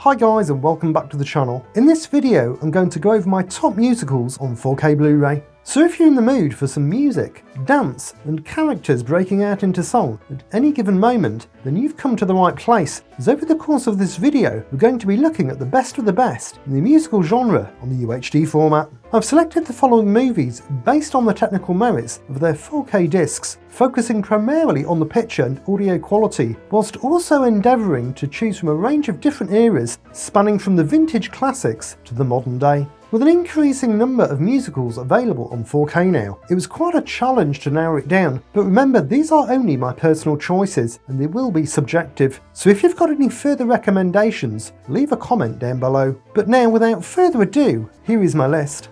Hi guys and welcome back to the channel. In this video I'm going to go over my top musicals on 4K Blu-ray. So if you're in the mood for some music, dance and characters breaking out into song at any given moment, then you've come to the right place, as over the course of this video we're going to be looking at the best of the best in the musical genre on the UHD format. I've selected the following movies based on the technical merits of their 4K discs, focusing primarily on the picture and audio quality, whilst also endeavouring to choose from a range of different eras spanning from the vintage classics to the modern day. With an increasing number of musicals available on 4K now, it was quite a challenge to narrow it down, but remember these are only my personal choices and they will be subjective, so if you've got any further recommendations, leave a comment down below. But now without further ado, here is my list.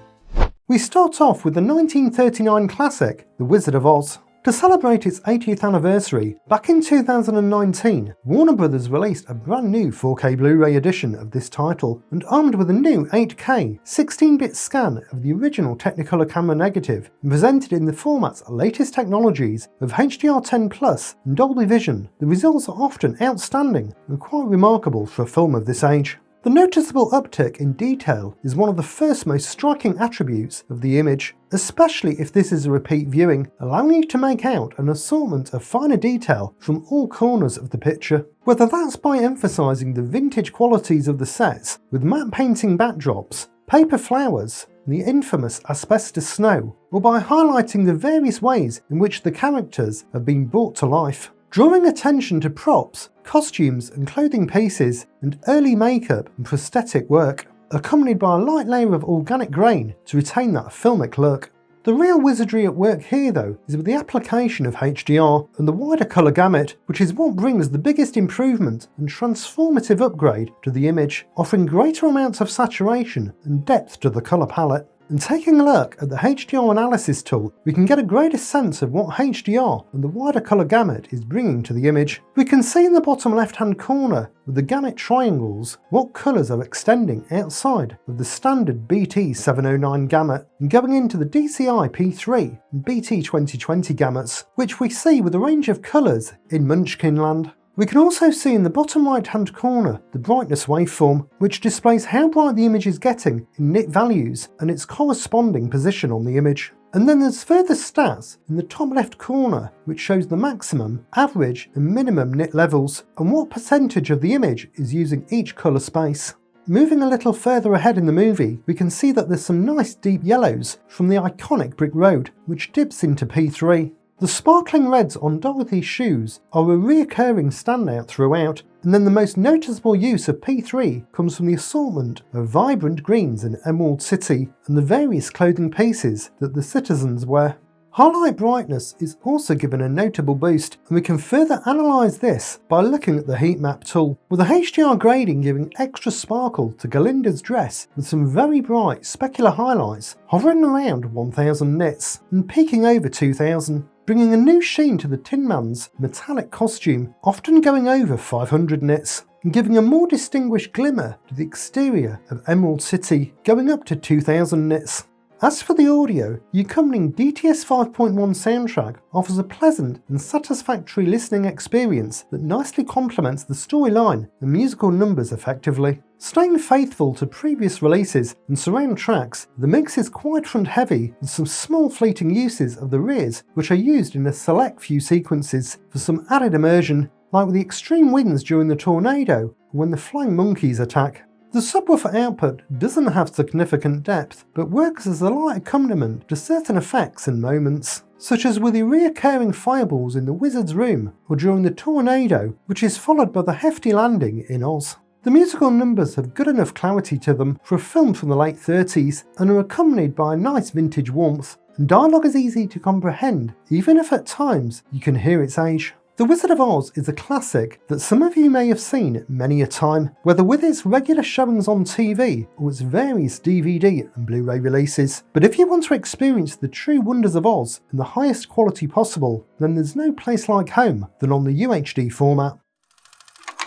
We start off with the 1939 classic, The Wizard of Oz. To celebrate its 80th anniversary, back in 2019, Warner Bros. Released a brand new 4K Blu-ray edition of this title, and armed with a new 8K 16-bit scan of the original Technicolor camera negative, and presented in the format's latest technologies of HDR10 Plus and Dolby Vision, the results are often outstanding and quite remarkable for a film of this age. The noticeable uptick in detail is one of the first most striking attributes of the image, especially if this is a repeat viewing, allowing you to make out an assortment of finer detail from all corners of the picture. Whether that's by emphasising the vintage qualities of the sets with matte painting backdrops, paper flowers, and the infamous asbestos snow, or by highlighting the various ways in which the characters have been brought to life. Drawing attention to props, costumes and clothing pieces, and early makeup and prosthetic work, accompanied by a light layer of organic grain to retain that filmic look. The real wizardry at work here though is with the application of HDR and the wider colour gamut, which is what brings the biggest improvement and transformative upgrade to the image, offering greater amounts of saturation and depth to the colour palette. And taking a look at the HDR analysis tool, we can get a greater sense of what HDR and the wider colour gamut is bringing to the image. We can see in the bottom left hand corner with the gamut triangles what colours are extending outside of the standard BT709 gamut and going into the DCI P3 and BT 2020 gamuts, which we see with a range of colours in Munchkin land. We can also see in the bottom right hand corner the brightness waveform, which displays how bright the image is getting in nit values and its corresponding position on the image. And then there's further stats in the top left corner which shows the maximum, average and minimum nit levels and what percentage of the image is using each colour space. Moving a little further ahead in the movie, we can see that there's some nice deep yellows from the iconic brick road, which dips into P3. The sparkling reds on Dorothy's shoes are a reoccurring standout throughout, and then the most noticeable use of P3 comes from the assortment of vibrant greens in Emerald City and the various clothing pieces that the citizens wear. Highlight brightness is also given a notable boost, and we can further analyse this by looking at the heat map tool, with the HDR grading giving extra sparkle to Galinda's dress with some very bright specular highlights hovering around 1000 nits and peaking over 2000. Bringing a new sheen to the Tin Man's metallic costume, often going over 500 nits, and giving a more distinguished glimmer to the exterior of Emerald City, going up to 2000 nits. As for the audio, the accompanying DTS 5.1 soundtrack offers a pleasant and satisfactory listening experience that nicely complements the storyline and musical numbers effectively. Staying faithful to previous releases and surround tracks, the mix is quite front heavy with some small fleeting uses of the rears which are used in a select few sequences for some added immersion, like with the extreme winds during the tornado or when the flying monkeys attack. The subwoofer output doesn't have significant depth, but works as a light accompaniment to certain effects and moments, such as with the reoccurring fireballs in the wizard's room or during the tornado, which is followed by the hefty landing in Oz. The musical numbers have good enough clarity to them for a film from the late 30s and are accompanied by a nice vintage warmth, and dialogue is easy to comprehend, even if at times you can hear its age. The Wizard of Oz is a classic that some of you may have seen many a time, whether with its regular showings on TV or its various DVD and Blu-ray releases. But if you want to experience the true wonders of Oz in the highest quality possible, then there's no place like home than on the UHD format.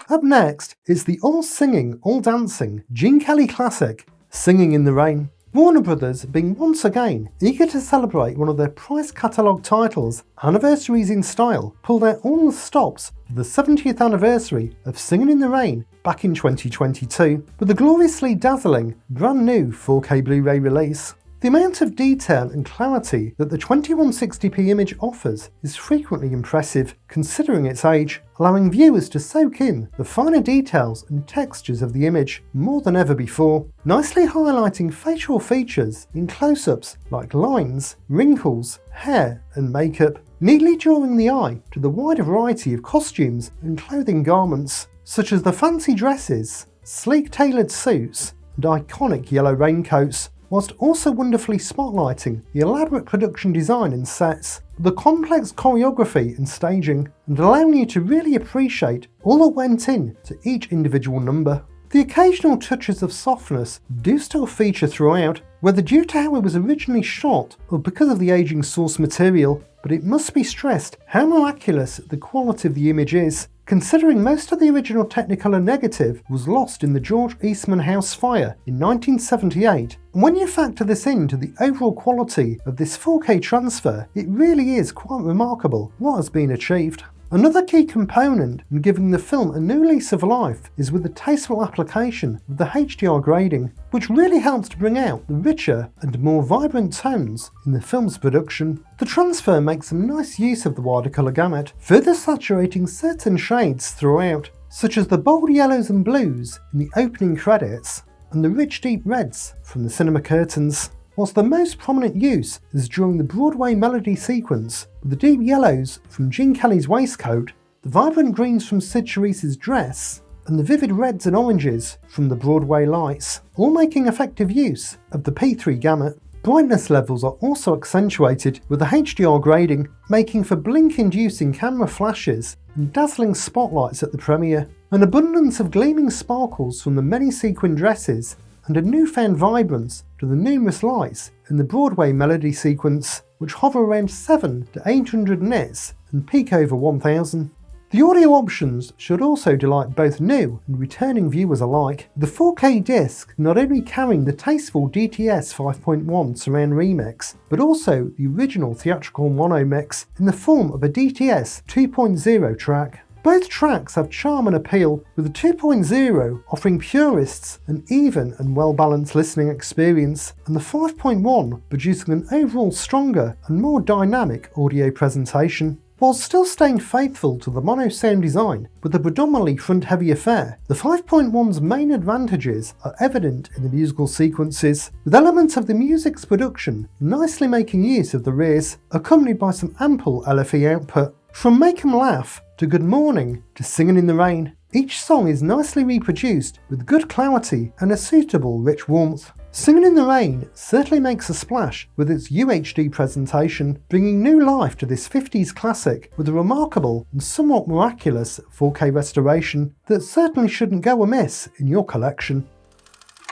Up next is the all-singing, all-dancing Gene Kelly classic, Singing in the Rain. Warner Brothers being once again eager to celebrate one of their prize catalogue titles, Anniversaries in Style, pulled out all the stops for the 70th anniversary of Singin' in the Rain back in 2022, with a gloriously dazzling, brand new 4K Blu-ray release. The amount of detail and clarity that the 2160p image offers is frequently impressive considering its age, allowing viewers to soak in the finer details and textures of the image more than ever before, nicely highlighting facial features in close-ups like lines, wrinkles, hair and makeup, neatly drawing the eye to the wide variety of costumes and clothing garments, such as the fancy dresses, sleek tailored suits and iconic yellow raincoats, whilst also wonderfully spotlighting the elaborate production design and sets, the complex choreography and staging, and allowing you to really appreciate all that went in to each individual number. The occasional touches of softness do still feature throughout, whether due to how it was originally shot or because of the aging source material, but it must be stressed how miraculous the quality of the image is, considering most of the original Technicolor negative was lost in the George Eastman House fire in 1978, and when you factor this into the overall quality of this 4K transfer, it really is quite remarkable what has been achieved. Another key component in giving the film a new lease of life is with the tasteful application of the HDR grading, which really helps to bring out the richer and more vibrant tones in the film's production. The transfer makes some nice use of the wider colour gamut, further saturating certain shades throughout, such as the bold yellows and blues in the opening credits and the rich deep reds from the cinema curtains, whilst the most prominent use is during the Broadway melody sequence, with the deep yellows from Gene Kelly's waistcoat, the vibrant greens from Sid Charisse's dress, and the vivid reds and oranges from the Broadway lights, all making effective use of the P3 gamut. Brightness levels are also accentuated with the HDR grading, making for blink-inducing camera flashes and dazzling spotlights at the premiere. An abundance of gleaming sparkles from the many sequin dresses, and a newfound vibrance to the numerous lights in the Broadway melody sequence, which hover around 700 to 800 nits and peak over 1000. The audio options should also delight both new and returning viewers alike, the 4K disc not only carrying the tasteful DTS 5.1 surround remix, but also the original theatrical mono mix in the form of a DTS 2.0 track. Both tracks have charm and appeal, with the 2.0 offering purists an even and well-balanced listening experience, and the 5.1 producing an overall stronger and more dynamic audio presentation. While still staying faithful to the mono sound design with a predominantly front-heavy affair, the 5.1's main advantages are evident in the musical sequences, with elements of the music's production nicely making use of the rears, accompanied by some ample LFE output. From Make 'Em Laugh to Good Morning to Singin' in the Rain, each song is nicely reproduced with good clarity and a suitable rich warmth. Singin' in the Rain certainly makes a splash with its UHD presentation, bringing new life to this 50s classic with a remarkable and somewhat miraculous 4K restoration that certainly shouldn't go amiss in your collection.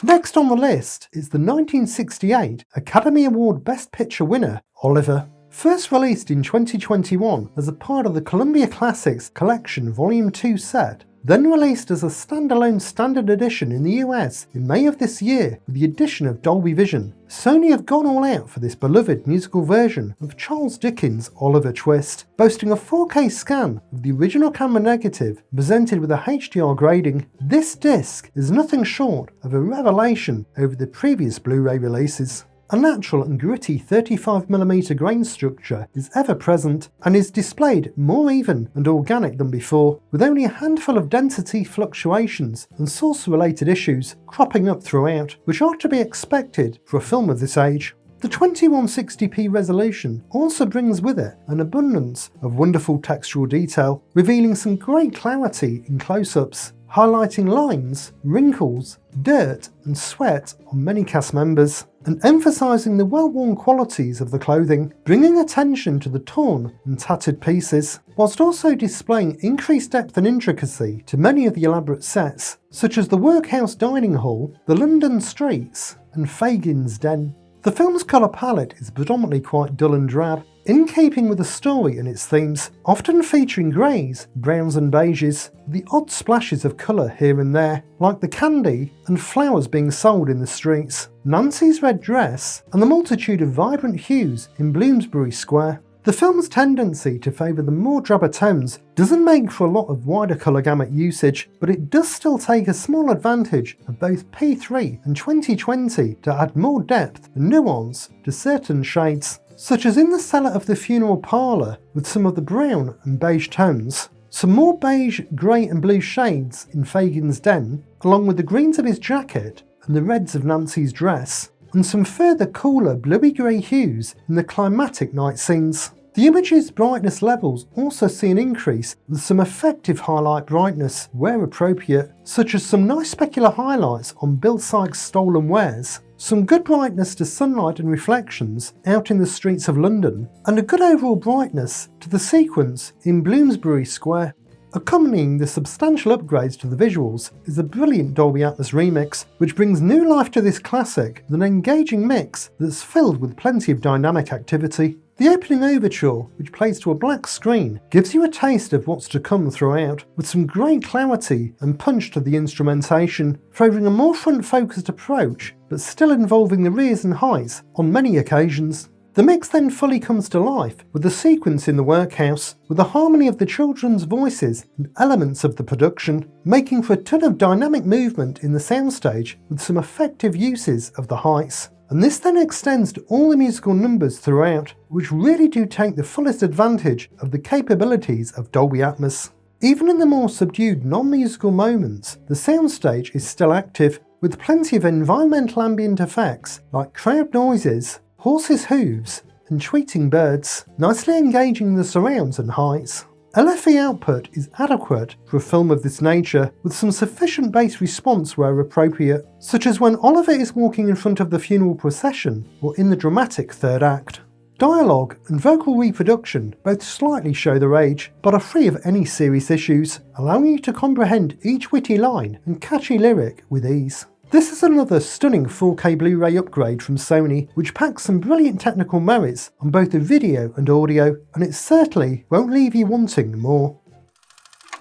Next on the list is the 1968 Academy Award Best Picture winner, Oliver. First released in 2021 as a part of the Columbia Classics Collection Volume 2 set, then released as a standalone standard edition in the US in May of this year with the addition of Dolby Vision, Sony have gone all out for this beloved musical version of Charles Dickens' Oliver Twist, boasting a 4K scan of the original camera negative presented with a HDR grading. This disc is nothing short of a revelation over the previous Blu-ray releases. A natural and gritty 35mm grain structure is ever present and is displayed more even and organic than before, with only a handful of density fluctuations and source-related issues cropping up throughout, which are to be expected for a film of this age. The 2160p resolution also brings with it an abundance of wonderful textural detail, revealing some great clarity in close-ups, highlighting lines, wrinkles, dirt and sweat on many cast members, and emphasising the well-worn qualities of the clothing, bringing attention to the torn and tattered pieces, whilst also displaying increased depth and intricacy to many of the elaborate sets, such as the workhouse dining hall, the London streets, and Fagin's den. The film's colour palette is predominantly quite dull and drab, in keeping with the story and its themes, often featuring greys, browns and beiges, the odd splashes of colour here and there, like the candy and flowers being sold in the streets, Nancy's red dress, and the multitude of vibrant hues in Bloomsbury Square. The film's tendency to favour the more drabber tones doesn't make for a lot of wider colour gamut usage, but it does still take a small advantage of both P3 and 2020 to add more depth and nuance to certain shades, such as in the cellar of the funeral parlour with some of the brown and beige tones, some more beige, grey and blue shades in Fagin's den, along with the greens of his jacket and the reds of Nancy's dress, and some further cooler bluey-grey hues in the climatic night scenes. The image's brightness levels also see an increase with some effective highlight brightness where appropriate, such as some nice specular highlights on Bill Sykes' stolen wares, some good brightness to sunlight and reflections out in the streets of London, and a good overall brightness to the sequence in Bloomsbury Square. Accompanying the substantial upgrades to the visuals is a brilliant Dolby Atmos remix, which brings new life to this classic with an engaging mix that's filled with plenty of dynamic activity. The opening overture, which plays to a black screen, gives you a taste of what's to come throughout, with some great clarity and punch to the instrumentation, favouring a more front-focused approach, but still involving the rears and heights on many occasions. The mix then fully comes to life with the sequence in the workhouse, with the harmony of the children's voices and elements of the production, making for a ton of dynamic movement in the soundstage with some effective uses of the heights. And this then extends to all the musical numbers throughout, which really do take the fullest advantage of the capabilities of Dolby Atmos. Even in the more subdued non-musical moments, the soundstage is still active, with plenty of environmental ambient effects like crowd noises, horses' hooves, and tweeting birds, nicely engaging the surrounds and heights. LFE output is adequate for a film of this nature, with some sufficient bass response where appropriate, such as when Oliver is walking in front of the funeral procession or in the dramatic third act. Dialogue and vocal reproduction both slightly show their age, but are free of any serious issues, allowing you to comprehend each witty line and catchy lyric with ease. This is another stunning 4K Blu-ray upgrade from Sony, which packs some brilliant technical merits on both the video and audio, and it certainly won't leave you wanting more.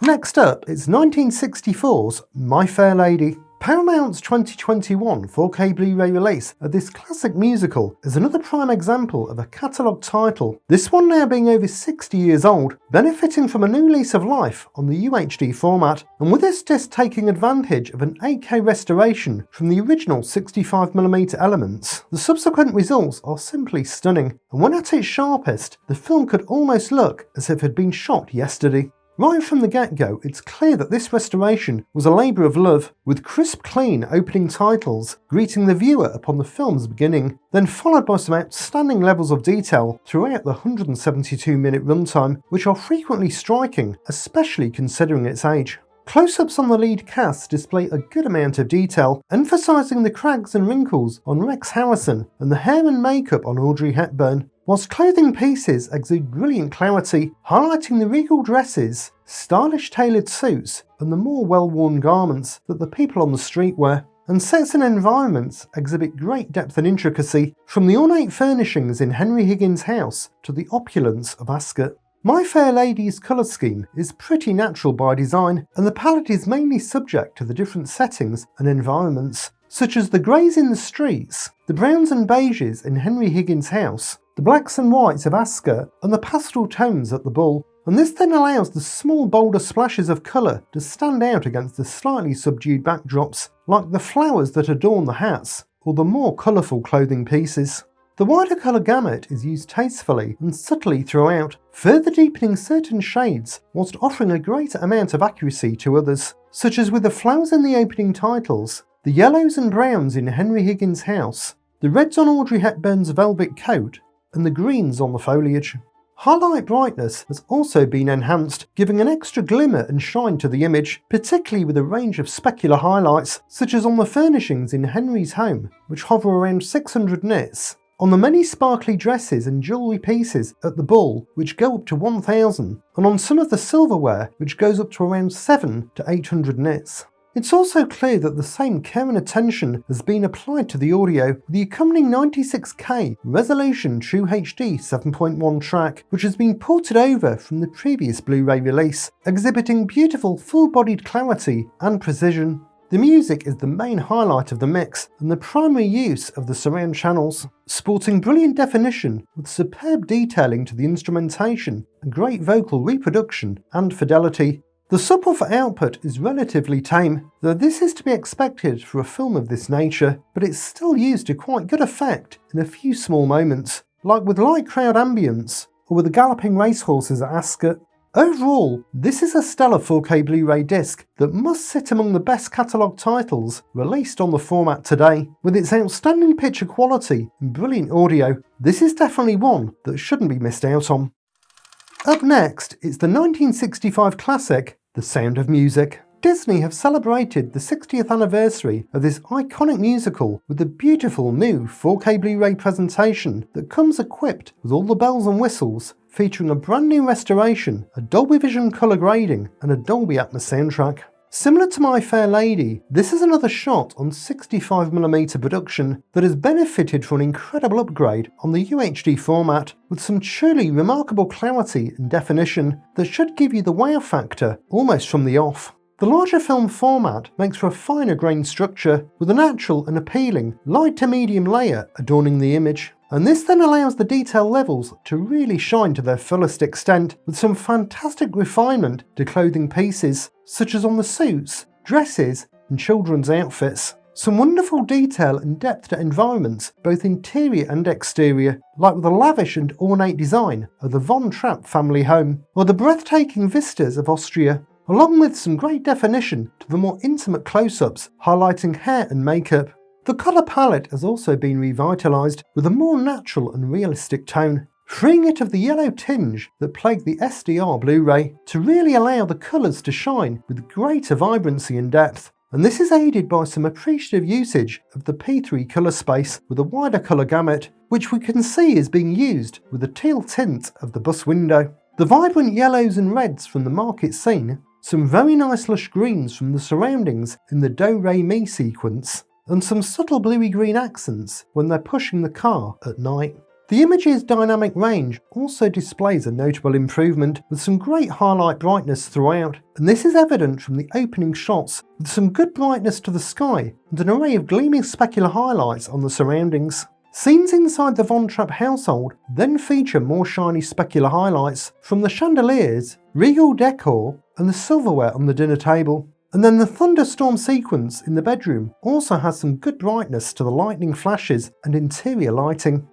Next up, it's 1964's My Fair Lady. Paramount's 2021 4K Blu-ray release of this classic musical is another prime example of a catalogue title, this one now being over 60 years old, benefiting from a new lease of life on the UHD format, and with this disc taking advantage of an 8K restoration from the original 65mm elements. The subsequent results are simply stunning, and when at its sharpest, the film could almost look as if it had been shot yesterday. Right from the get-go, it's clear that this restoration was a labour of love, with crisp, clean opening titles greeting the viewer upon the film's beginning, then followed by some outstanding levels of detail throughout the 172-minute runtime, which are frequently striking, especially considering its age. Close-ups on the lead cast display a good amount of detail, emphasising the crags and wrinkles on Rex Harrison and the hair and makeup on Audrey Hepburn, whilst clothing pieces exude brilliant clarity, highlighting the regal dresses, stylish tailored suits, and the more well-worn garments that the people on the street wear. And sets and environments exhibit great depth and intricacy, from the ornate furnishings in Henry Higgins' house to the opulence of Ascot. My Fair Lady's colour scheme is pretty natural by design, and the palette is mainly subject to the different settings and environments, such as the greys in the streets, the browns and beiges in Henry Higgins' house, the blacks and whites of Ascot, and the pastel tones at the Bull, and this then allows the small bolder splashes of colour to stand out against the slightly subdued backdrops, like the flowers that adorn the hats, or the more colourful clothing pieces. The wider colour gamut is used tastefully and subtly throughout, further deepening certain shades whilst offering a greater amount of accuracy to others, such as with the flowers in the opening titles, the yellows and browns in Henry Higgins' house, the reds on Audrey Hepburn's velvet coat, and the greens on the foliage. Highlight brightness has also been enhanced, giving an extra glimmer and shine to the image, particularly with a range of specular highlights, such as on the furnishings in Henry's home, which hover around 600 nits, on the many sparkly dresses and jewellery pieces at the Bull, which go up to 1000, and on some of the silverware, which goes up to around 7 to 800 nits. It's also clear that the same care and attention has been applied to the audio with the accompanying 96K resolution True HD 7.1 track, which has been ported over from the previous Blu-ray release, exhibiting beautiful full-bodied clarity and precision. The music is the main highlight of the mix and the primary use of the surround channels, sporting brilliant definition with superb detailing to the instrumentation and great vocal reproduction and fidelity. The subwoofer output is relatively tame, though this is to be expected for a film of this nature, but it's still used to quite good effect in a few small moments, like with light crowd ambience or with the galloping racehorses at Ascot. Overall, this is a stellar 4K Blu-ray disc that must sit among the best catalogue titles released on the format today. With its outstanding picture quality and brilliant audio, this is definitely one that shouldn't be missed out on. Up next, it's the 1965 classic, The Sound of Music. Disney have celebrated the 60th anniversary of this iconic musical with a beautiful new 4K Blu-ray presentation that comes equipped with all the bells and whistles, featuring a brand new restoration, a Dolby Vision colour grading and a Dolby Atmos soundtrack. Similar to My Fair Lady, this is another shot on 65mm production that has benefited from an incredible upgrade on the UHD format with some truly remarkable clarity and definition that should give you the wow factor almost from the off. The larger film format makes for a finer grained structure with a natural and appealing light to medium layer adorning the image. And this then allows the detail levels to really shine to their fullest extent with some fantastic refinement to clothing pieces, such as on the suits, dresses and children's outfits. Some wonderful detail and depth to environments, both interior and exterior, like with the lavish and ornate design of the Von Trapp family home, or the breathtaking vistas of Austria, along with some great definition to the more intimate close-ups highlighting hair and makeup. The colour palette has also been revitalised with a more natural and realistic tone, freeing it of the yellow tinge that plagued the SDR Blu-ray to really allow the colours to shine with greater vibrancy and depth. And this is aided by some appreciative usage of the P3 colour space with a wider colour gamut, which we can see is being used with the teal tint of the bus window. The vibrant yellows and reds from the market scene, some very nice lush greens from the surroundings in the Do-Re-Mi sequence, and some subtle bluey green accents when they're pushing the car at night. The image's dynamic range also displays a notable improvement with some great highlight brightness throughout, and this is evident from the opening shots with some good brightness to the sky and an array of gleaming specular highlights on the surroundings. Scenes inside the Von Trapp household then feature more shiny specular highlights from the chandeliers, regal decor and the silverware on the dinner table. And then the thunderstorm sequence in the bedroom also has some good brightness to the lightning flashes and interior lighting.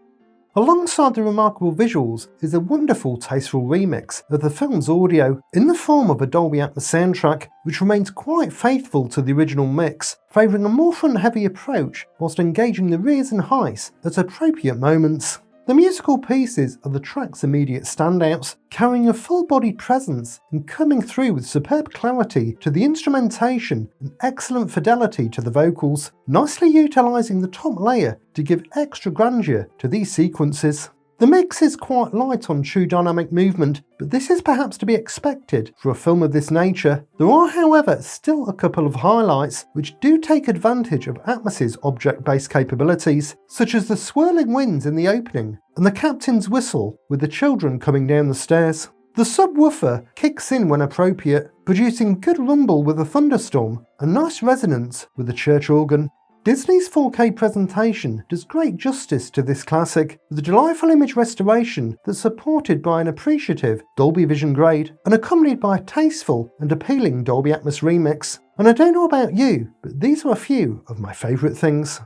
Alongside the remarkable visuals is a wonderful tasteful remix of the film's audio in the form of a Dolby Atmos soundtrack, which remains quite faithful to the original mix, favouring a more front-heavy approach whilst engaging the rears and highs at appropriate moments. The musical pieces are the track's immediate standouts, carrying a full-bodied presence and coming through with superb clarity to the instrumentation and excellent fidelity to the vocals, nicely utilising the top layer to give extra grandeur to these sequences. The mix is quite light on true dynamic movement, but this is perhaps to be expected for a film of this nature. There are, however, still a couple of highlights which do take advantage of Atmos's object-based capabilities, such as the swirling winds in the opening and the captain's whistle with the children coming down the stairs. The subwoofer kicks in when appropriate, producing good rumble with a thunderstorm and nice resonance with the church organ. Disney's 4K presentation does great justice to this classic, with a delightful image restoration that's supported by an appreciative Dolby Vision grade and accompanied by a tasteful and appealing Dolby Atmos remix. And I don't know about you, but these are a few of my favourite things.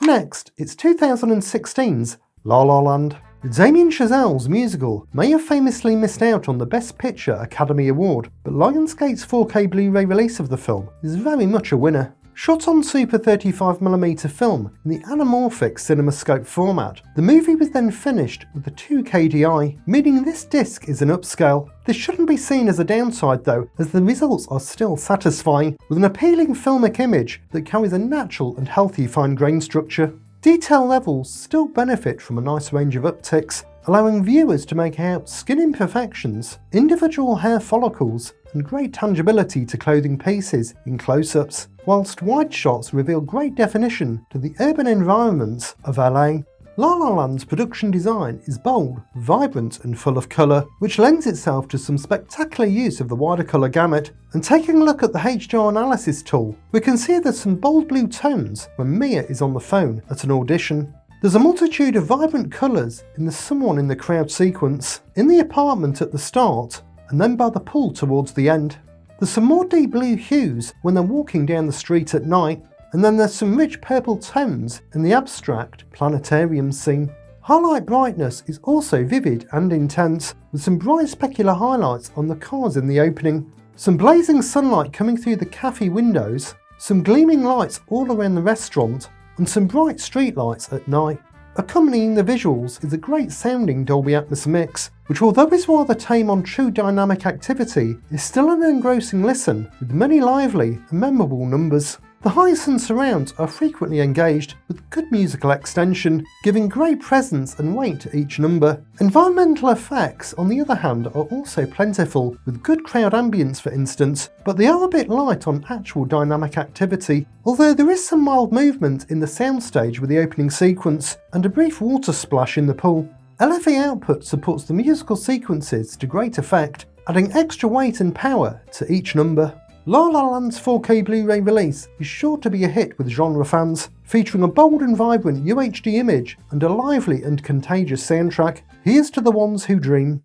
Next, it's 2016's La La Land. Damien Chazelle's musical may have famously missed out on the Best Picture Academy Award, but Lionsgate's 4K Blu-ray release of the film is very much a winner. Shot on Super 35mm film in the anamorphic CinemaScope format, the movie was then finished with a 2K DI, meaning this disc is an upscale. This shouldn't be seen as a downside though, as the results are still satisfying, with an appealing filmic image that carries a natural and healthy fine grain structure. Detail levels still benefit from a nice range of upticks, allowing viewers to make out skin imperfections, individual hair follicles, and great tangibility to clothing pieces in close-ups, whilst wide shots reveal great definition to the urban environments of LA. La La Land's production design is bold, vibrant and full of colour, which lends itself to some spectacular use of the wider colour gamut, and taking a look at the HDR analysis tool, we can see there's some bold blue tones when Mia is on the phone at an audition. There's a multitude of vibrant colours in the someone in the crowd sequence, in the apartment at the start, and then by the pool towards the end. There's some more deep blue hues when they're walking down the street at night, and then there's some rich purple tones in the abstract planetarium scene. Highlight brightness is also vivid and intense, with some bright specular highlights on the cars in the opening, some blazing sunlight coming through the cafe windows, some gleaming lights all around the restaurant, and some bright street lights at night. Accompanying the visuals is a great sounding Dolby Atmos mix, which although is rather tame on true dynamic activity, is still an engrossing listen with many lively and memorable numbers. The highs and surrounds are frequently engaged with good musical extension, giving great presence and weight to each number. Environmental effects, on the other hand, are also plentiful, with good crowd ambience for instance, but they are a bit light on actual dynamic activity, although there is some mild movement in the soundstage with the opening sequence, and a brief water splash in the pool. LFE output supports the musical sequences to great effect, adding extra weight and power to each number. La La Land's 4K Blu-ray release is sure to be a hit with genre fans, featuring a bold and vibrant UHD image and a lively and contagious soundtrack. Here's to the ones who dream.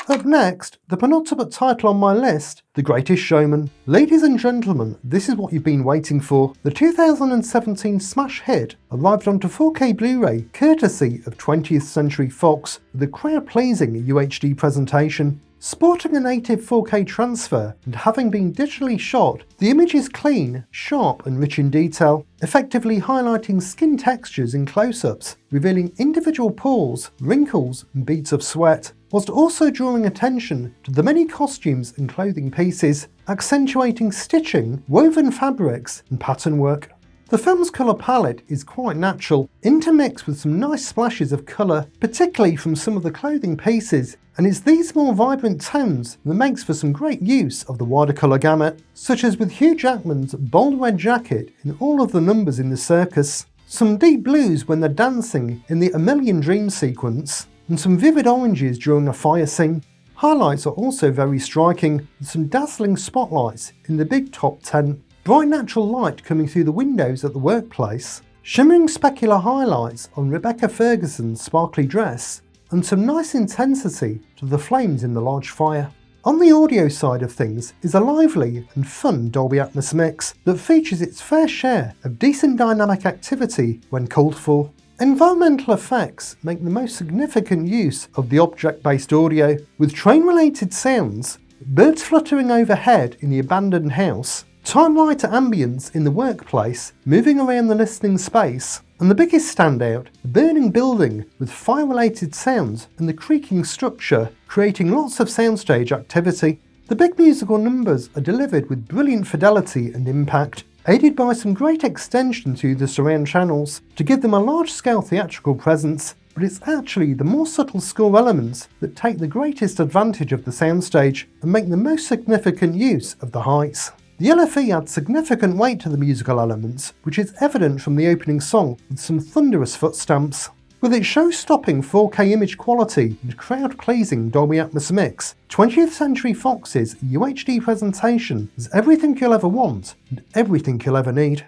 Up next, the penultimate title on my list, The Greatest Showman. Ladies and gentlemen, this is what you've been waiting for. The 2017 smash hit arrived onto 4K Blu-ray courtesy of 20th Century Fox with a crowd-pleasing UHD presentation. Sporting a native 4K transfer and having been digitally shot, the image is clean, sharp and rich in detail, effectively highlighting skin textures in close-ups, revealing individual pores, wrinkles and beads of sweat, whilst also drawing attention to the many costumes and clothing pieces, accentuating stitching, woven fabrics and pattern work. The film's colour palette is quite natural, intermixed with some nice splashes of colour, particularly from some of the clothing pieces, and it's these more vibrant tones that makes for some great use of the wider colour gamut, such as with Hugh Jackman's bold red jacket in all of the numbers in the circus, some deep blues when they're dancing in the A Million Dreams sequence, and some vivid oranges during a fire scene. Highlights are also very striking, with some dazzling spotlights in the big top tent, bright natural light coming through the windows at the workplace, shimmering specular highlights on Rebecca Ferguson's sparkly dress, and some nice intensity to the flames in the large fire. On the audio side of things is a lively and fun Dolby Atmos mix that features its fair share of decent dynamic activity when called for. Environmental effects make the most significant use of the object-based audio, with train-related sounds, birds fluttering overhead in the abandoned house, time-lighter ambience in the workplace, moving around the listening space, and the biggest standout, the burning building with fire-related sounds and the creaking structure, creating lots of soundstage activity. The big musical numbers are delivered with brilliant fidelity and impact, aided by some great extension through the surround channels to give them a large-scale theatrical presence, but it's actually the more subtle score elements that take the greatest advantage of the soundstage and make the most significant use of the heights. The LFE adds significant weight to the musical elements, which is evident from the opening song with some thunderous footsteps. With its show-stopping 4K image quality and crowd-pleasing Dolby Atmos mix, 20th Century Fox's UHD presentation is everything you'll ever want and everything you'll ever need.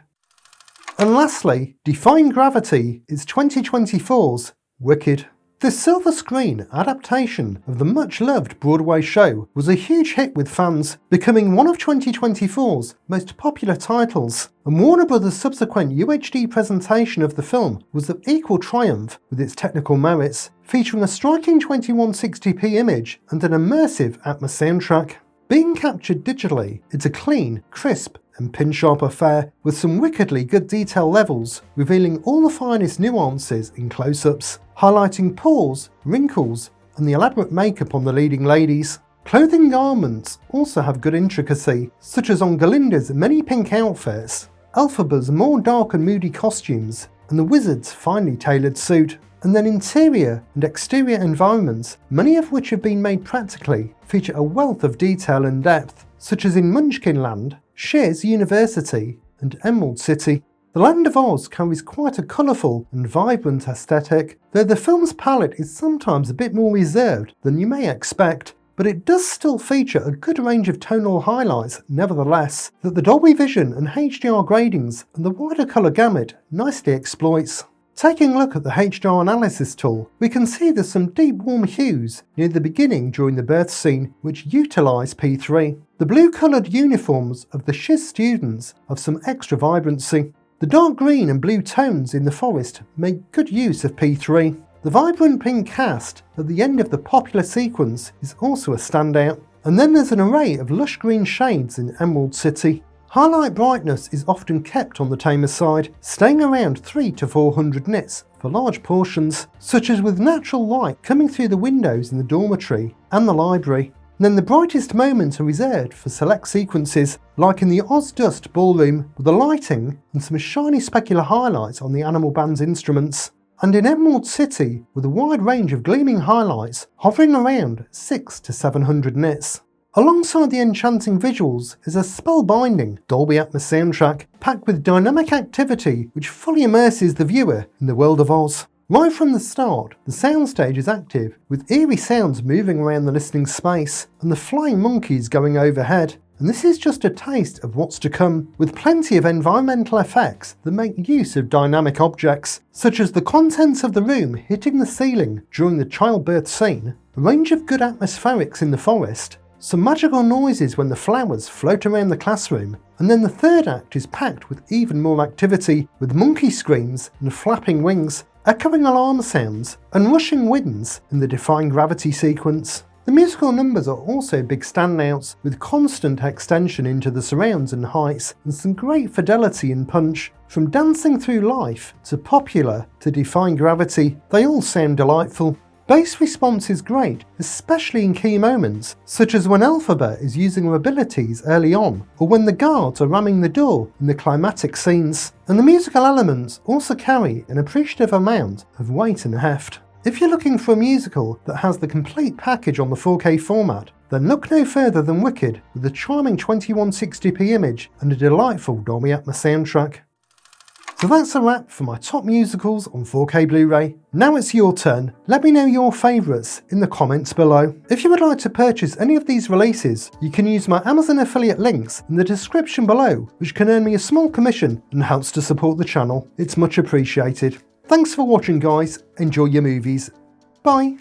And lastly, Defying Gravity is 2024's Wicked. This silver screen adaptation of the much-loved Broadway show was a huge hit with fans, becoming one of 2024's most popular titles, and Warner Bros.' subsequent UHD presentation of the film was of equal triumph with its technical merits, featuring a striking 2160p image and an immersive Atmos soundtrack. Being captured digitally, it's a clean, crisp and pin-sharp affair with some wickedly good detail levels, revealing all the finest nuances in close-ups, highlighting pores, wrinkles and the elaborate makeup on the leading ladies. Clothing garments also have good intricacy, such as on Galinda's many pink outfits, Elphaba's more dark and moody costumes, and the Wizard's finely tailored suit. And then interior and exterior environments, many of which have been made practically, feature a wealth of detail and depth, such as in Munchkin Land, Shears University, and Emerald City. The Land of Oz carries quite a colourful and vibrant aesthetic, though the film's palette is sometimes a bit more reserved than you may expect, but it does still feature a good range of tonal highlights nevertheless, that the Dolby Vision and HDR gradings and the wider colour gamut nicely exploits. Taking a look at the HDR analysis tool, we can see there's some deep warm hues near the beginning during the birth scene which utilise P3. The blue coloured uniforms of the Shiz students have some extra vibrancy. The dark green and blue tones in the forest make good use of P3. The vibrant pink cast at the end of the popular sequence is also a standout. And then there's an array of lush green shades in Emerald City. Highlight brightness is often kept on the tamer side, staying around 300 to 400 nits for large portions, such as with natural light coming through the windows in the dormitory and the library. And then the brightest moments are reserved for select sequences, like in the Oz Dust ballroom with the lighting and some shiny specular highlights on the animal band's instruments. And in Emerald City with a wide range of gleaming highlights hovering around 600 to 700 nits. Alongside the enchanting visuals is a spellbinding Dolby Atmos soundtrack packed with dynamic activity which fully immerses the viewer in the world of Oz. Right from the start, the soundstage is active, with eerie sounds moving around the listening space and the flying monkeys going overhead. And this is just a taste of what's to come, with plenty of environmental effects that make use of dynamic objects, such as the contents of the room hitting the ceiling during the childbirth scene, a range of good atmospherics in the forest, some magical noises when the flowers float around the classroom, and then the third act is packed with even more activity, with monkey screams and flapping wings, echoing alarm sounds, and rushing winds in the defying gravity sequence. The musical numbers are also big standouts, with constant extension into the surrounds and heights, and some great fidelity and punch. From Dancing Through Life to Popular to Defying Gravity, they all sound delightful. Bass response is great, especially in key moments, such as when Elphaba is using her abilities early on, or when the guards are ramming the door in the climatic scenes. And the musical elements also carry an appreciative amount of weight and heft. If you're looking for a musical that has the complete package on the 4K format, then look no further than Wicked, with a charming 2160p image and a delightful Dolby Atmos soundtrack. So that's a wrap for my top musicals on 4K Blu-ray. Now it's your turn. Let me know your favourites in the comments below. If you would like to purchase any of these releases, you can use my Amazon affiliate links in the description below, which can earn me a small commission and helps to support the channel. It's much appreciated. Thanks for watching guys, enjoy your movies. Bye.